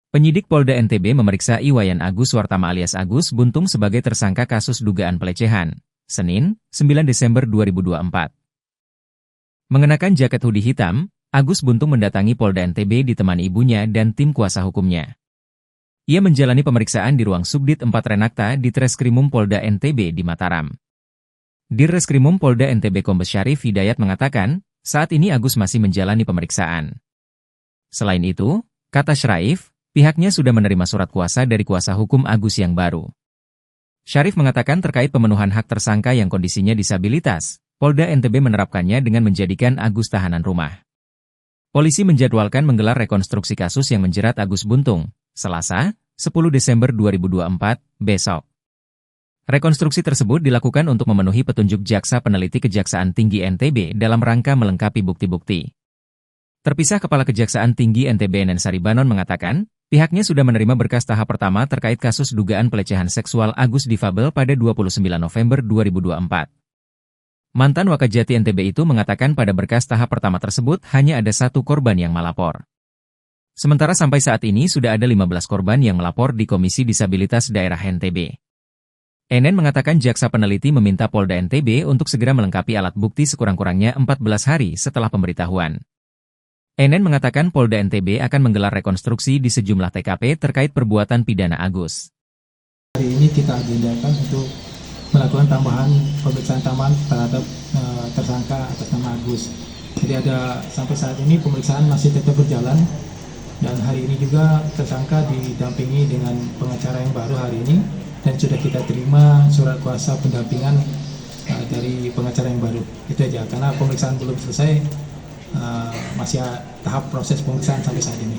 Penyidik Polda NTB memeriksa Iwayan Agus Wartama alias Agus Buntung sebagai tersangka kasus dugaan pelecehan, Senin, 9 Desember 2024. Mengenakan jaket hoodie hitam, Agus Buntung mendatangi Polda NTB ditemani ibunya dan tim kuasa hukumnya. Ia menjalani pemeriksaan di ruang Subdit 4 Renakta di Treskrimum Polda NTB di Mataram. Dirreskrimum Polda NTB Kombes Syarif Hidayat mengatakan, saat ini Agus masih menjalani pemeriksaan. Selain itu, kata Syarif, pihaknya sudah menerima surat kuasa dari kuasa hukum Agus yang baru. Syarif mengatakan terkait pemenuhan hak tersangka yang kondisinya disabilitas, Polda NTB menerapkannya dengan menjadikan Agus tahanan rumah. Polisi menjadwalkan menggelar rekonstruksi kasus yang menjerat Agus Buntung, Selasa, 10 Desember 2024, besok. Rekonstruksi tersebut dilakukan untuk memenuhi petunjuk Jaksa Peneliti Kejaksaan Tinggi NTB dalam rangka melengkapi bukti-bukti. Terpisah Kepala Kejaksaan Tinggi NTB Enen Saribanon mengatakan, pihaknya sudah menerima berkas tahap pertama terkait kasus dugaan pelecehan seksual Agus difabel pada 29 November 2024. Mantan Wakajati NTB itu mengatakan pada berkas tahap pertama tersebut hanya ada 1 korban yang melapor. Sementara sampai saat ini sudah ada 15 korban yang melapor di Komisi Disabilitas Daerah NTB. Enen mengatakan jaksa peneliti meminta Polda NTB untuk segera melengkapi alat bukti sekurang-kurangnya 14 hari setelah pemberitahuan. Enen mengatakan Polda NTB akan menggelar rekonstruksi di sejumlah TKP terkait perbuatan pidana Agus. Hari ini kita agendakan untuk melakukan tambahan pemeriksaan tambahan terhadap tersangka atas nama Agus. Jadi sampai saat ini pemeriksaan masih tetap berjalan dan hari ini juga tersangka didampingi dengan pengacara yang baru hari ini dan sudah kita terima surat kuasa pendampingan dari pengacara yang baru. Itu aja karena pemeriksaan belum selesai. Masih tahap proses pemeriksaan sampai saat ini.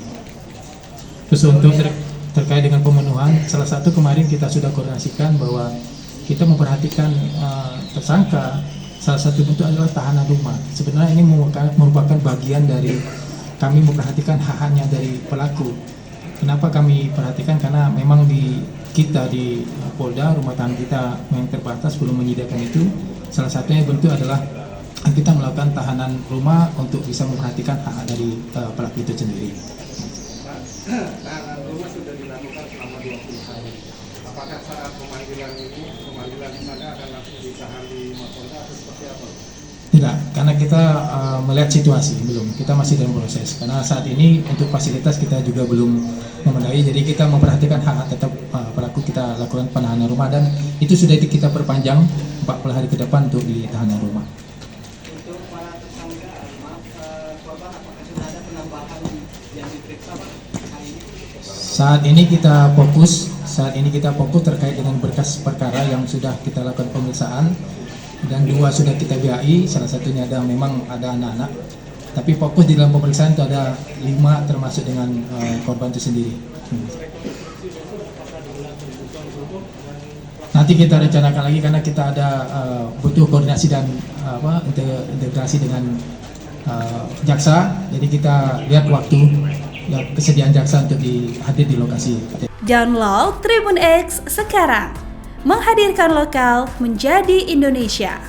Terus untuk terkait dengan pemenuhan, salah satu kemarin kita sudah koordinasikan bahwa kita memperhatikan tersangka, salah satu bentuk adalah tahanan rumah. Sebenarnya ini merupakan bagian dari kami memperhatikan hak-haknya dari pelaku. Kenapa kami perhatikan? Karena memang di Polda, rumah tahanan kita yang terbatas belum menyediakan itu. Salah satunya bentuk adalah kita melakukan tahanan rumah untuk bisa memperhatikan hak dari pelaku itu sendiri. Tahanan rumah sudah dilakukan selama 20 hari. Apakah saat pemanggilan di sana akan langsung ditahan di Mapolda atau seperti apa? Tidak, karena kita melihat situasi belum. Kita masih dalam proses. Karena saat ini untuk fasilitas kita juga belum memenuhi. Jadi kita memperhatikan hak tetap pelaku, kita lakukan penahanan rumah dan itu sudah kita perpanjang 40 hari ke depan untuk di tahanan rumah. Saat ini kita fokus terkait dengan berkas perkara yang sudah kita lakukan pemeriksaan dan 2 sudah kita BAI, salah satunya memang ada anak-anak. Tapi fokus di dalam pemeriksaan itu ada 5 termasuk dengan korban itu sendiri. Nanti kita rencanakan lagi karena kita ada butuh koordinasi dan integrasi dengan jaksa. Jadi kita lihat waktu kesediaan jaksa untuk hadir di lokasi. Download Tribun X sekarang, menghadirkan lokal menjadi Indonesia.